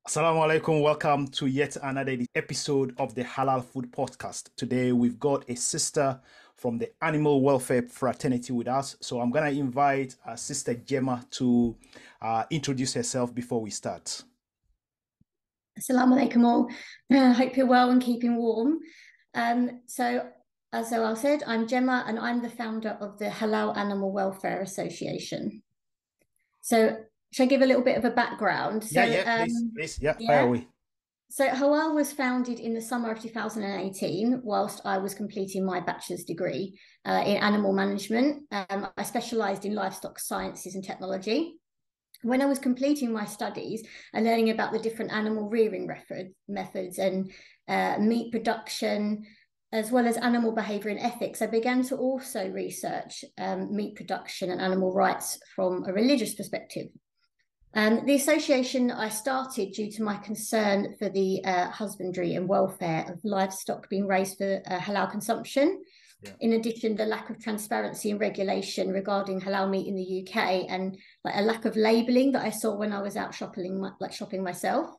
Assalamu alaikum. Welcome to yet another episode of the Halal Food Podcast. Today we've got a sister from the Animal Welfare Fraternity with us. So I'm going to invite Sister Gemma to introduce herself before we start. Assalamu alaikum all. Hope you're well and keeping warm. As Zoal said, I'm Gemma and I'm the founder of the Halal Animal Welfare Association. So should I give a little bit of a background? Please. Yeah, fire Yeah. away. So HAWA was founded in the summer of 2018 whilst I was completing my bachelor's degree in animal management. I specialised in livestock sciences and technology. When I was completing my studies and learning about the different animal rearing methods and meat production, as well as animal behaviour and ethics, I began to also research meat production and animal rights from a religious perspective. The association I started due to my concern for the husbandry and welfare of livestock being raised for halal consumption. Yeah. In addition, the lack of transparency and regulation regarding halal meat in the UK and a lack of labelling that I saw when I was out shopping myself.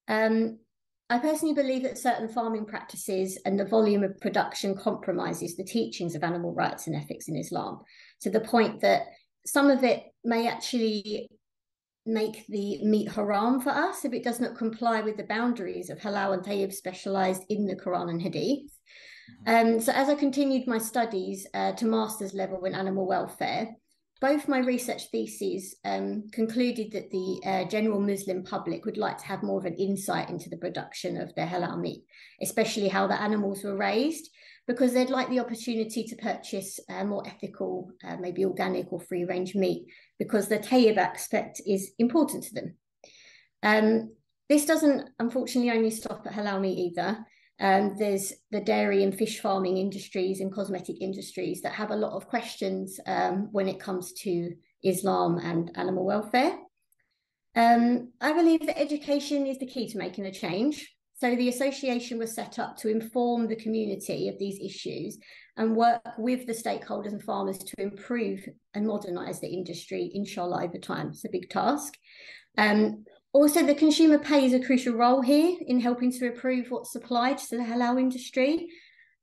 I personally believe that certain farming practices and the volume of production compromises the teachings of animal rights and ethics in Islam, to the point that some of it may actually make the meat haram for us if it does not comply with the boundaries of halal and tayyib specialised in the Quran and Hadith. So as I continued my studies to master's level in animal welfare, both my research theses concluded that the general Muslim public would like to have more of an insight into the production of their halal meat, especially how the animals were raised, because they'd like the opportunity to purchase more ethical, maybe organic or free-range meat, because the tayyib aspect is important to them. This doesn't, unfortunately, only stop at halal meat either. There's the dairy and fish farming industries and cosmetic industries that have a lot of questions when it comes to Islam and animal welfare. I believe that education is the key to making a change. So the association was set up to inform the community of these issues and work with the stakeholders and farmers to improve and modernise the industry, inshallah, over time. It's a big task. Also, the consumer plays a crucial role here in helping to improve what's supplied to the halal industry,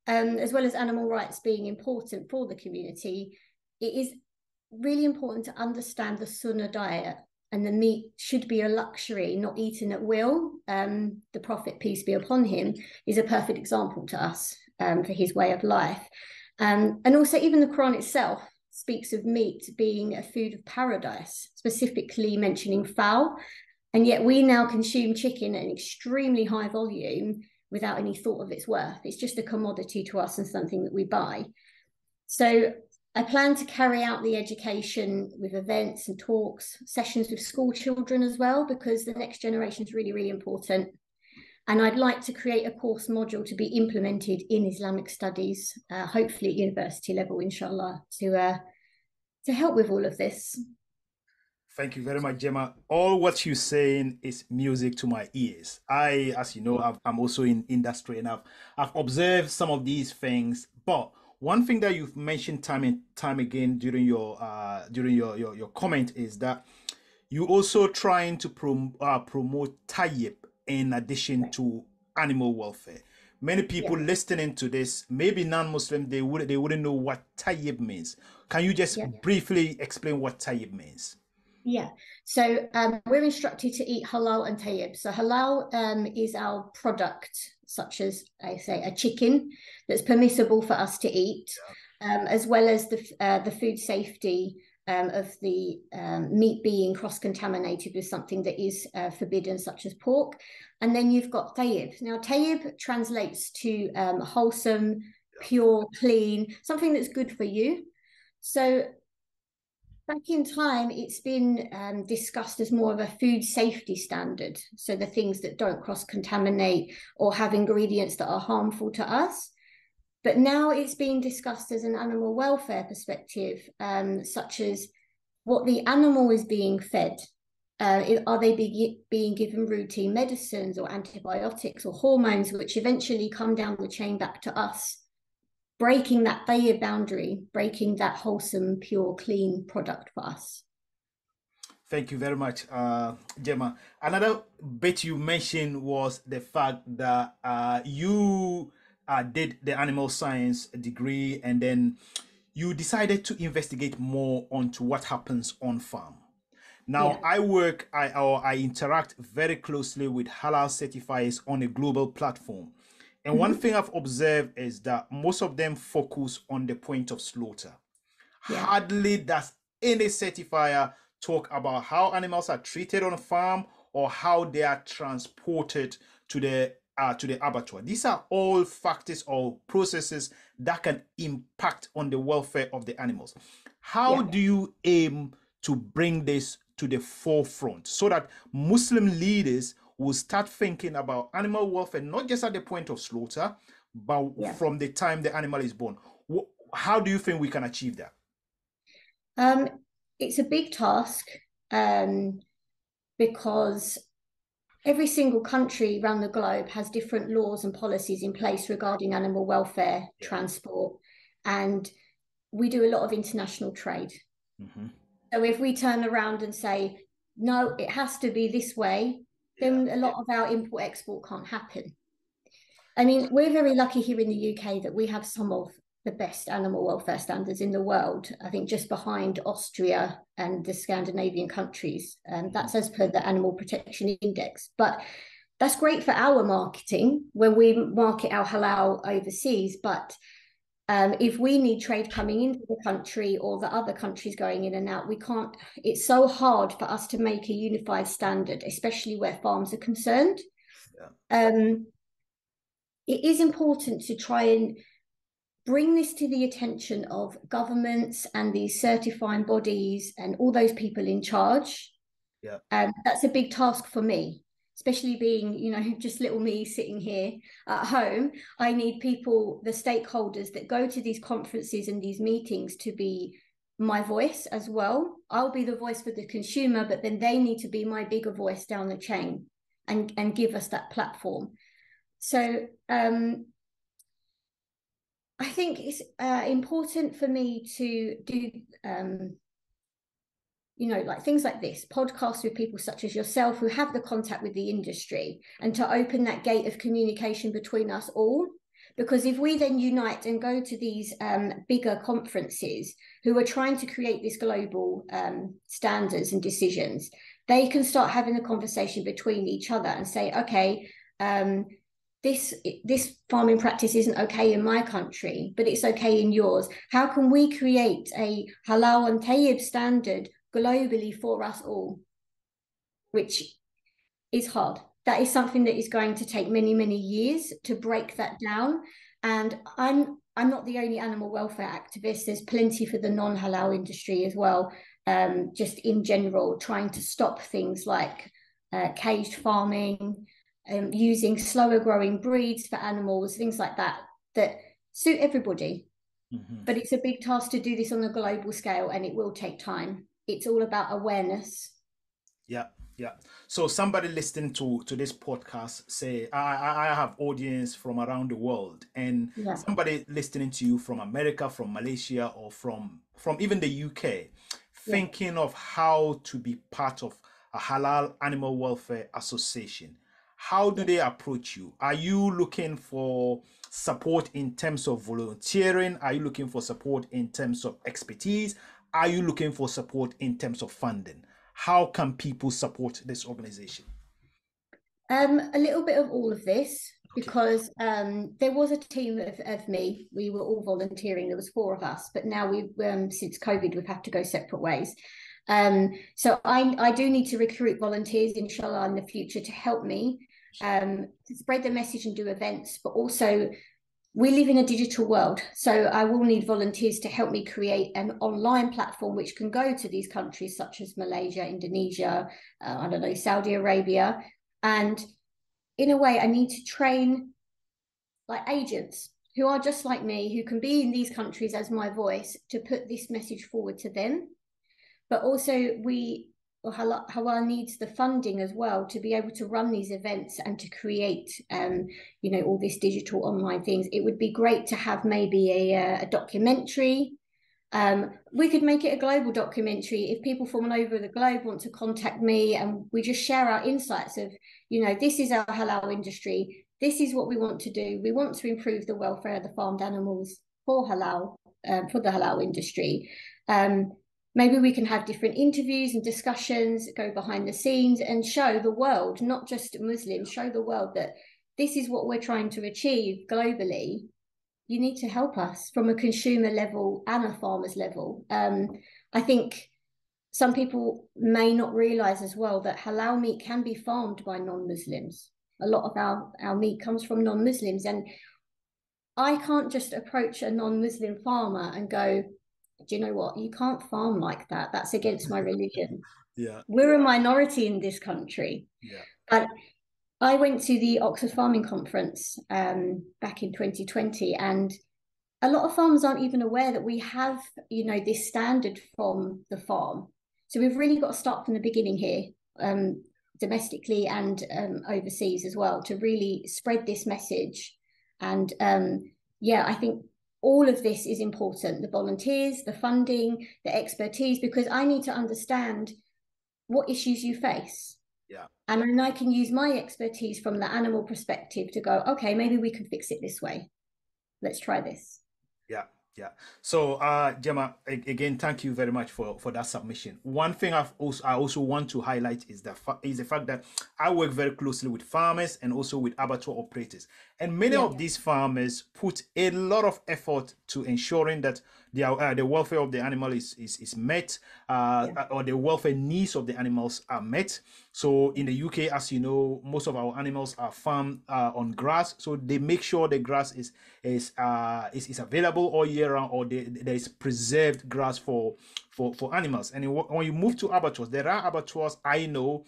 as well as animal rights being important for the community. It is really important to understand the sunnah diet, and the meat should be a luxury, not eaten at will. The Prophet, peace be upon him, is a perfect example to us for his way of life. And also even the Quran itself speaks of meat being a food of paradise, specifically mentioning fowl. And yet we now consume chicken at an extremely high volume without any thought of its worth. It's just a commodity to us and something that we buy. So I plan to carry out the education with events and talks, sessions with school children as well, because the next generation is really, really important. And I'd like to create a course module to be implemented in Islamic studies, hopefully at university level, inshallah, to help with all of this. Thank you very much, Gemma. All what you're saying is music to my ears. As you know, I'm also in industry and I've observed some of these things. But one thing that you've mentioned time and time again during your comment is that you also trying to promote tayyib in addition to animal welfare. Many people listening to this, maybe non-Muslim, they wouldn't know what tayyib means. Can you just briefly explain what tayyib means? Yeah, so we're instructed to eat halal and tayyib. So halal is our product, such as I say a chicken that's permissible for us to eat, as well as the food safety of the meat being cross-contaminated with something that is forbidden, such as pork. And then you've got tayyib. Now tayyib translates to wholesome, pure, clean, something that's good for you. So back in time, it's been discussed as more of a food safety standard. So the things that don't cross-contaminate or have ingredients that are harmful to us. But now it's being discussed as an animal welfare perspective, such as what the animal is being fed. Are they being given routine medicines or antibiotics or hormones, which eventually come down the chain back to us, breaking that tayyib boundary, breaking that wholesome, pure, clean product for us. Thank you very much, Gemma. Another bit you mentioned was the fact that you did the animal science degree and then you decided to investigate more onto what happens on farm. Now, Yeah. I interact very closely with halal certifiers on a global platform. And one Mhm. thing I've observed is that most of them focus on the point of slaughter. Yeah. Hardly does any certifier talk about how animals are treated on a farm or how they are transported to the abattoir. These are all factors or processes that can impact on the welfare of the animals. How Yeah. do you aim to bring this to the forefront so that Muslim leaders will start thinking about animal welfare not just at the point of slaughter, but Yeah. from the time the animal is born? How do you think we can achieve that? Um, it's a big task, um, because every single country around the globe has different laws and policies in place regarding animal welfare, Yeah. transport, and we do a lot of international trade. Hmm. So if we turn around and say, no, it has to be this way, Yeah. then a lot of our import export can't happen. I mean, we're very lucky here in the UK that we have some of the best animal welfare standards in the world. I think just behind Austria and the Scandinavian countries. That's as per the Animal Protection Index. But that's great for our marketing when we market our halal overseas. But if we need trade coming into the country or the other countries going in and out, we can't. It's so hard for us to make a unified standard, especially where farms are concerned. Yeah. Um, it is important to try and bring this to the attention of governments and these certifying bodies and all those people in charge. Yeah. That's a big task for me, especially being, just little me sitting here at home. I need people, the stakeholders that go to these conferences and these meetings to be my voice as well. I'll be the voice for the consumer, but then they need to be my bigger voice down the chain and give us that platform. So I think it's important for me to do, like things like this, podcasts with people such as yourself who have the contact with the industry and to open that gate of communication between us all. Because if we then unite and go to these bigger conferences who are trying to create this global standards and decisions, they can start having a conversation between each other and say, okay, this farming practice isn't okay in my country, but it's okay in yours. How can we create a halal and tayyib standard globally for us all? Which is hard. That is something that is going to take many, many years to break that down. And I'm not the only animal welfare activist. There's plenty for the non-halal industry as well. Just in general, trying to stop things like caged farming, using slower growing breeds for animals, things like that, that suit everybody. Hmm. But it's a big task to do this on a global scale and it will take time. It's all about awareness. Yeah. Yeah. So somebody listening to this podcast say, I have audience from around the world, and Yeah. somebody listening to you from America, from Malaysia, or from even the UK, Yeah. thinking of how to be part of a Halal Animal Welfare Association. How do Yeah. they approach you? Are you looking for support in terms of volunteering? Are you looking for support in terms of expertise? Are you looking for support in terms of funding? How can people support this organization? A little bit of all of this Okay. because there was a team of me. We were all volunteering. There was four of us, but now we since COVID we've had to go separate ways. So I do need to recruit volunteers, inshallah, in the future to help me to spread the message and do events, but also we live in a digital world. So I will need volunteers to help me create an online platform which can go to these countries such as Malaysia, Indonesia, I don't know, Saudi Arabia. And in a way, I need to train like agents who are just like me, who can be in these countries as my voice to put this message forward to them. But also Hawa needs the funding as well to be able to run these events and to create, all this digital online things. It would be great to have maybe a documentary We could make it a global documentary if people from all over the globe want to contact me, and we just share our insights of, this is our halal industry. This is what we want to do. We want to improve the welfare of the farmed animals for halal, for the halal industry. Maybe we can have different interviews and discussions, go behind the scenes and show the world, not just Muslims, show the world that this is what we're trying to achieve globally. You need to help us from a consumer level and a farmer's level. I think some people may not realize as well that halal meat can be farmed by non-Muslims. A lot of our meat comes from non-Muslims, and I can't just approach a non-Muslim farmer and go, do you know what? You can't farm like that. That's against my religion. Yeah. We're a minority in this country. Yeah. But I went to the Oxford Farming Conference back in 2020, and a lot of farmers aren't even aware that we have, this standard from the farm. So we've really got to start from the beginning here, domestically and overseas as well, to really spread this message. And I think all of this is important, the volunteers, the funding, the expertise, because I need to understand what issues you face. Yeah. And then I can use my expertise from the animal perspective to go, okay, maybe we can fix it this way. Let's try this. Yeah, yeah. So, Gemma, again, thank you very much for that submission. One thing I also want to highlight is the fact that I work very closely with farmers and also with abattoir operators, and many of these farmers put a lot of effort to ensuring that the welfare of the animal is met, or the welfare needs of the animals are met. So in the UK, as you know, most of our animals are farmed on grass, so they make sure the grass is available all year round, or there is preserved grass for animals. And when you move to abattoirs, there are abattoirs I know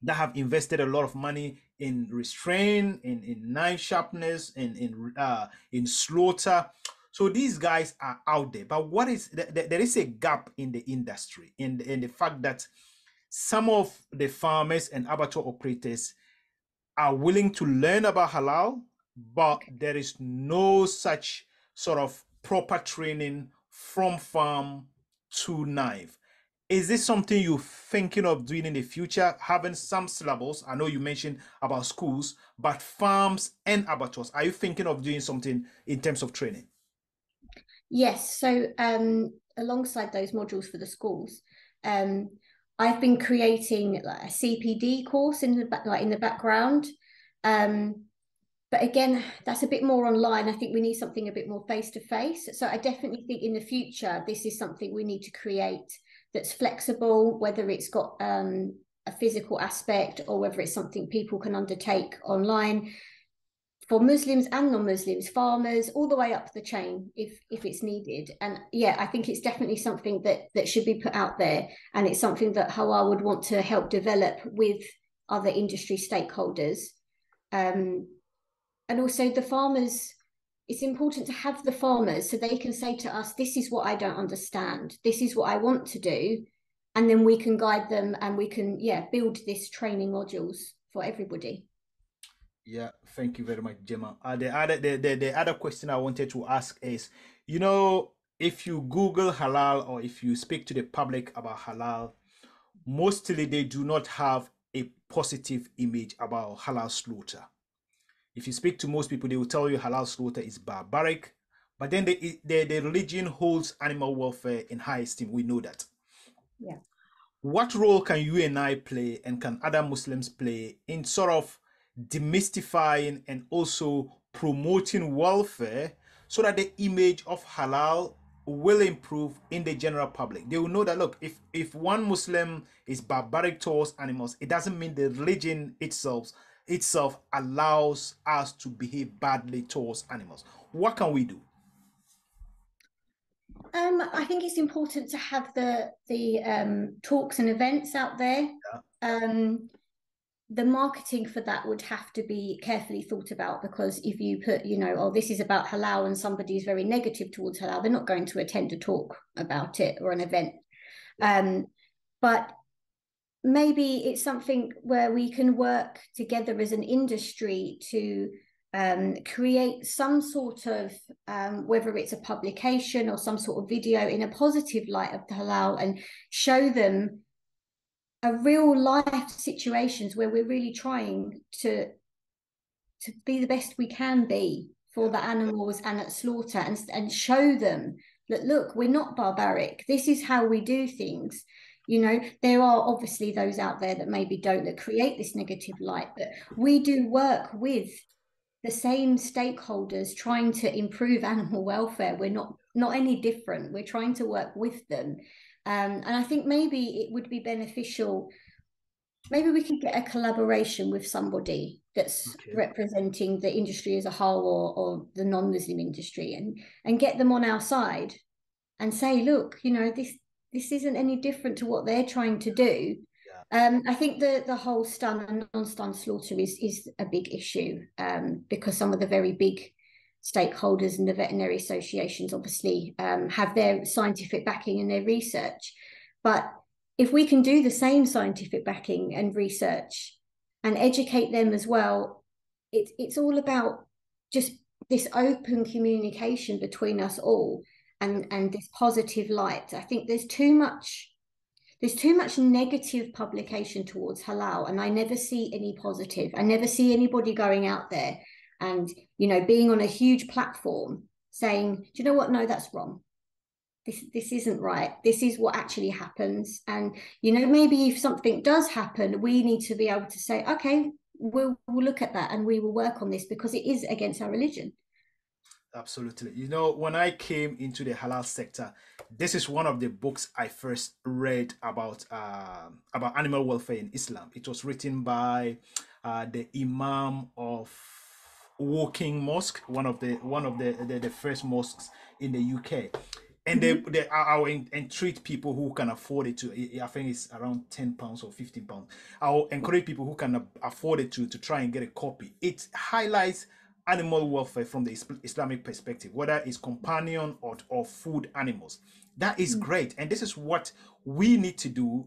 that have invested a lot of money in restraint, in knife sharpness, in slaughter. So these guys are out there. But there is a gap in the industry, in the fact that some of the farmers and abattoir operators are willing to learn about halal, but there is no such sort of proper training from farm to knife. Is this something you're thinking of doing in the future, having some syllables? I know you mentioned about schools, but farms and abattoirs, are you thinking of doing something in terms of training? Yes. So alongside those modules for the schools, I've been creating like a CPD course in the background. But again, that's a bit more online. I think we need something a bit more face to face. So I definitely think in the future, this is something we need to create that's flexible, whether it's got a physical aspect or whether it's something people can undertake online for Muslims and non-Muslims, farmers, all the way up the chain if it's needed. And yeah, I think it's definitely something that should be put out there. And it's something that HAWA would want to help develop with other industry stakeholders. And also the farmers, it's important to have the farmers so they can say to us, this is what I don't understand. This is what I want to do. And then we can guide them and we can, build this training modules for everybody. Yeah, thank you very much, Gemma. The other question I wanted to ask is, if you Google halal or if you speak to the public about halal, mostly they do not have a positive image about halal slaughter. If you speak to most people, they will tell you halal slaughter is barbaric, but then the religion holds animal welfare in high esteem. We know that. Yeah. What role can you and I play, and can other Muslims play, in sort of demystifying and also promoting welfare, so that the image of halal will improve in the general public? They will know that, look, if one Muslim is barbaric towards animals, it doesn't mean the religion itself allows us to behave badly towards animals. What can we do? I think it's important to have the talks and events out there. Yeah. The marketing for that would have to be carefully thought about, because if you put, this is about halal, and somebody's very negative towards halal, they're not going to attend a talk about it or an event. But maybe it's something where we can work together as an industry to create some sort of, whether it's a publication or some sort of video in a positive light of the halal, and show them a real life situations where we're really trying to be the best we can be for the animals and at slaughter, and show them that, look, we're not barbaric. This is how we do things. You know, there are obviously those out there that maybe don't, that create this negative light, but we do work with the same stakeholders trying to improve animal welfare. We're not any different. We're trying to work with them. And I think maybe it would be beneficial, maybe we could get a collaboration with somebody that's Okay. representing the industry as a whole, or the non-Muslim industry, and get them on our side and say, look, you know, this isn't any different to what they're trying to do. I think the whole stun and non-stun slaughter is a big issue, because some of the very big stakeholders in the veterinary associations obviously have their scientific backing and their research. But if we can do the same scientific backing and research and educate them as well, it's all about just this open communication between us all, and this positive light. I think there's too much negative publication towards halal, and I never see any positive. I never see anybody going out there and, you know, being on a huge platform saying, do you know what, no, that's wrong, this isn't right, this is what actually happens. And, you know, maybe if something does happen, we need to be able to say, okay, we'll look at that and we will work on this, because it is against our religion. Absolutely. You know, when I came into the halal sector, this is one of the books I first read about animal welfare in Islam. It was written by the Imam of Woking Mosque, one of the first mosques in the UK. And they I'll entreat people who can afford it to. I think it's around £10 or £15. I'll encourage people who can afford it to try and get a copy. It highlights animal welfare from the Islamic perspective, whether it's companion or food animals. That is great, and this is what we need to do.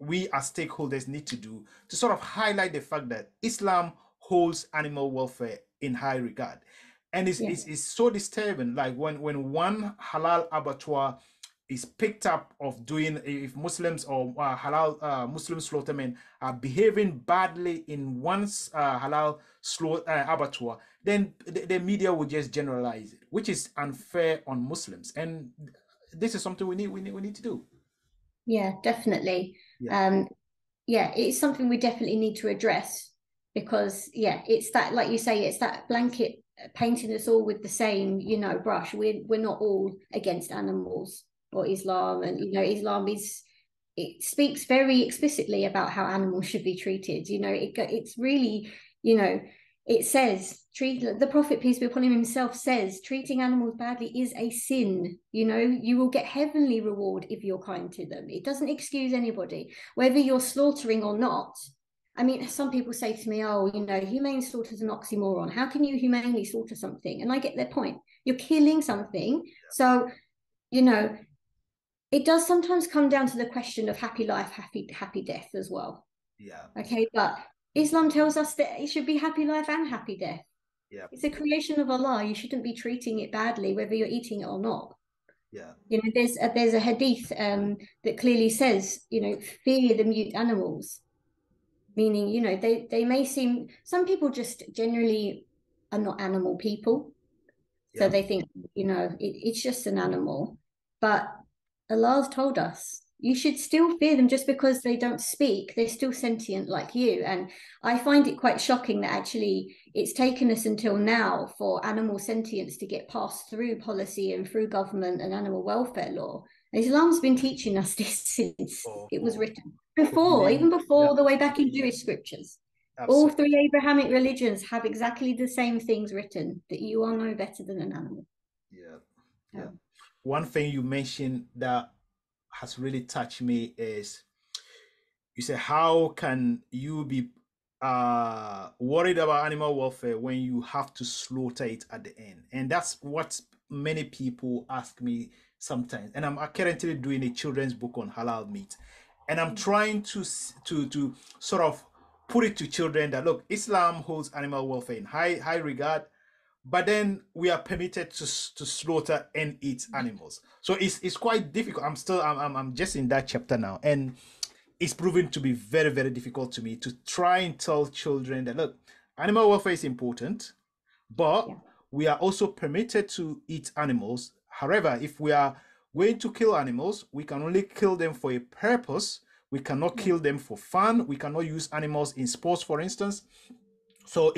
We as stakeholders need to do to sort of highlight the fact that Islam holds animal welfare in high regard. And Yeah. it's so disturbing, like when one halal abattoir is picked up of doing, if Muslims or halal Muslim slaughtermen are behaving badly in one's halal abattoir, then the media will just generalize it, which is unfair on Muslims. And this is something we need to do. Yeah, definitely. Yeah, Yeah, it's something we definitely need to address, because yeah, it's that, like you say, it's that blanket painting us all with the same, you know, brush. We're not all against animals or Islam, and you know, Islam is, it speaks very explicitly about how animals should be treated. You know, it's really, you know, it says, treat, the Prophet, peace be upon him, himself says, treating animals badly is a sin. You know, you will get heavenly reward if you're kind to them. It doesn't excuse anybody, whether you're slaughtering or not. I mean, some people say to me, oh, you know, humane slaughter is an oxymoron. How can you humanely slaughter something? And I get their point. You're killing something. So, you know, it does sometimes come down to the question of happy life, happy death as well. yeah, Okay, but Islam tells us that it should be happy life and happy death. yeah, It's a creation of Allah. You shouldn't be treating it badly, whether you're eating it or not. yeah, You know, there's a hadith that clearly says, you know, fear the mute animals, meaning, you know, they may seem, some people just generally are not animal people. So yeah, they think, you know, it's just an animal. But Allah's told us you should still fear them. Just because they don't speak, they're still sentient like you. And I find it quite shocking that actually it's taken us until now for animal sentience to get passed through policy and through government and animal welfare law. Islam's been teaching us this since for it was for written, for before, even millennia. before Yeah, all the way back in Jewish scriptures. All absolutely. three Abrahamic religions have exactly the same things written, that you are no better than an animal. Yeah, yeah. Um, One thing you mentioned that has really touched me is you say, how can you be worried about animal welfare when you have to slaughter it at the end? And that's what many people ask me sometimes. And I'm currently doing a children's book on halal meat, and I'm trying to sort of put it to children that look, Islam holds animal welfare in high regard, but then we are permitted to slaughter and eat animals. So it's quite difficult. I'm just in that chapter now, and it's proven to be very, very difficult to me to try and tell children that look, animal welfare is important, but Yeah. we are also permitted to eat animals. However, if we are going to kill animals, we can only kill them for a purpose. We cannot Yeah. kill them for fun. We cannot use animals in sports, for instance. So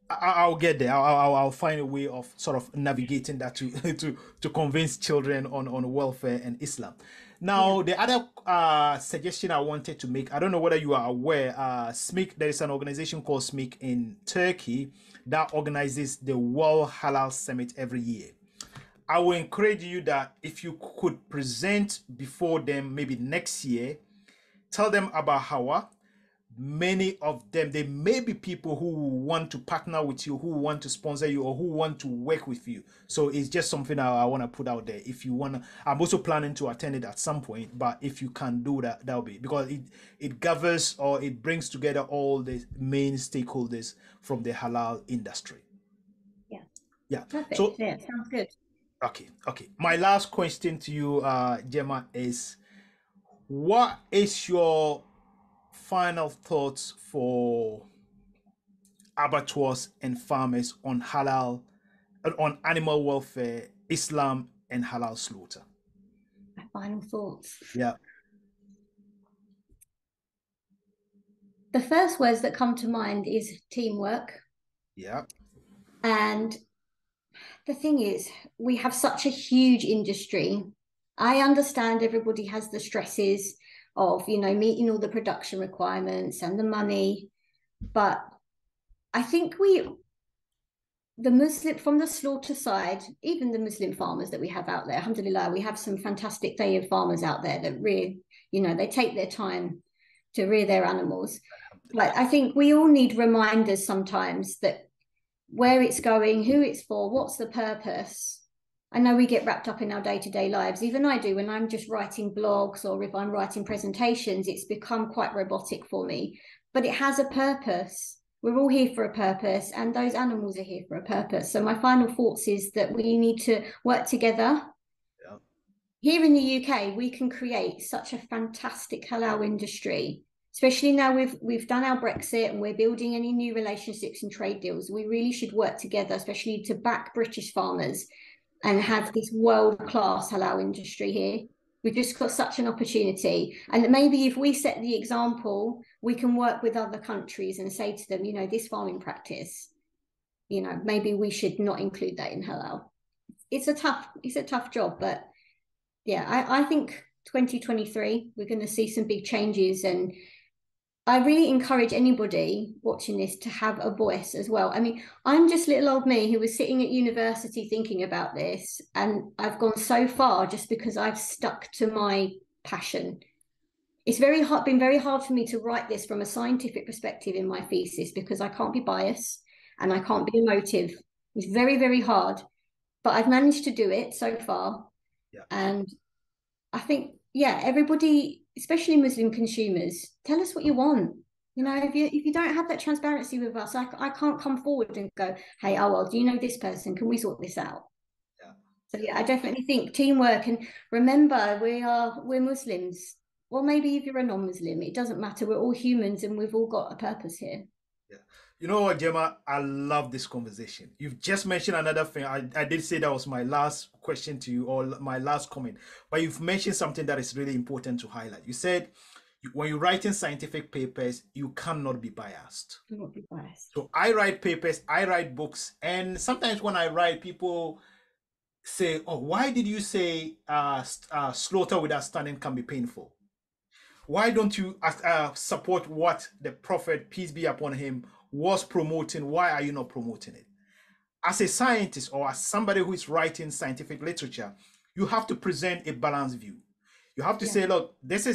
I'll get there. I'll find a way of sort of navigating that to to convince children on welfare and Islam. Yeah. Now, the other suggestion I wanted to make, I don't know whether you are aware, SMIC, there is an organization called SMIC in Turkey that organizes the World Halal Summit every year. I will encourage you that if you could present before them maybe next year, tell them about HAWA. Many of them, there may be people who want to partner with you, who want to sponsor you, or who want to work with you. So it's just something I want to put out there. If you want to, I'm also planning to attend it at some point, but if you can do that, that'll be, because it governs, or it brings together all the main stakeholders from the halal industry. Yeah. Yeah. Perfect. So Yeah, sounds good. okay. My last question to you, Gemma, is what is your final thoughts for abattoirs and farmers on halal, on animal welfare, Islam, and halal slaughter? My final thoughts. Yeah, The first words that come to mind is teamwork. yeah, And the thing is, we have such a huge industry. I understand everybody has the stresses of, meeting all the production requirements and the money, but I think the Muslim, from the slaughter side, even the Muslim farmers that we have out there, alhamdulillah, we have some fantastic Tayyib farmers out there that really, they take their time to rear their animals. But I think we all need reminders sometimes that where it's going, who it's for, what's the purpose. I know we get wrapped up in our day-to-day lives. Even I do when I'm just writing blogs or if I'm writing presentations, it's become quite robotic for me. But it has a purpose. We're all here for a purpose, and those animals are here for a purpose. So my final thoughts is that we need to work together. yeah, Here in the UK, we can create such a fantastic halal industry, especially now we've done our Brexit and we're building any new relationships and trade deals. We really should work together, especially to back British farmers and have this world-class halal industry here. We've just got such an opportunity. And maybe if we set the example, we can work with other countries and say to them, this farming practice, maybe we should not include that in halal. It's a tough job, but yeah, I think 2023, we're going to see some big changes. And I really encourage anybody watching this to have a voice as well. I mean, I'm just little old me who was sitting at university thinking about this, and I've gone so far just because I've stuck to my passion. It's been very hard for me to write this from a scientific perspective in my thesis because I can't be biased and I can't be emotive. It's very, very hard, but I've managed to do it so far. yeah. And I think, yeah, everybody, especially Muslim consumers, tell us what you want. If you don't have that transparency with us, I can't come forward and go, hey, oh well, do you know this person? Can we sort this out? Yeah. So yeah, I definitely think teamwork, and remember we're Muslims. Well, maybe if you're a non-Muslim, it doesn't matter. We're all humans and we've all got a purpose here. Yeah. You know what, Gemma? I love this conversation. You've just mentioned another thing. I did say that was my last question to you, or my last comment, but you've mentioned something that is really important to highlight. You said when you're writing scientific papers, you cannot be biased. Do not be biased. So I write papers, I write books, and sometimes when I write, people say, "Oh, why did you say slaughter without stunning can be painful? Why don't you support what the Prophet, peace be upon him, was promoting? Why are you not promoting it?" As a scientist or as somebody who is writing scientific literature, you have to present a balanced view. You have to say, look, this is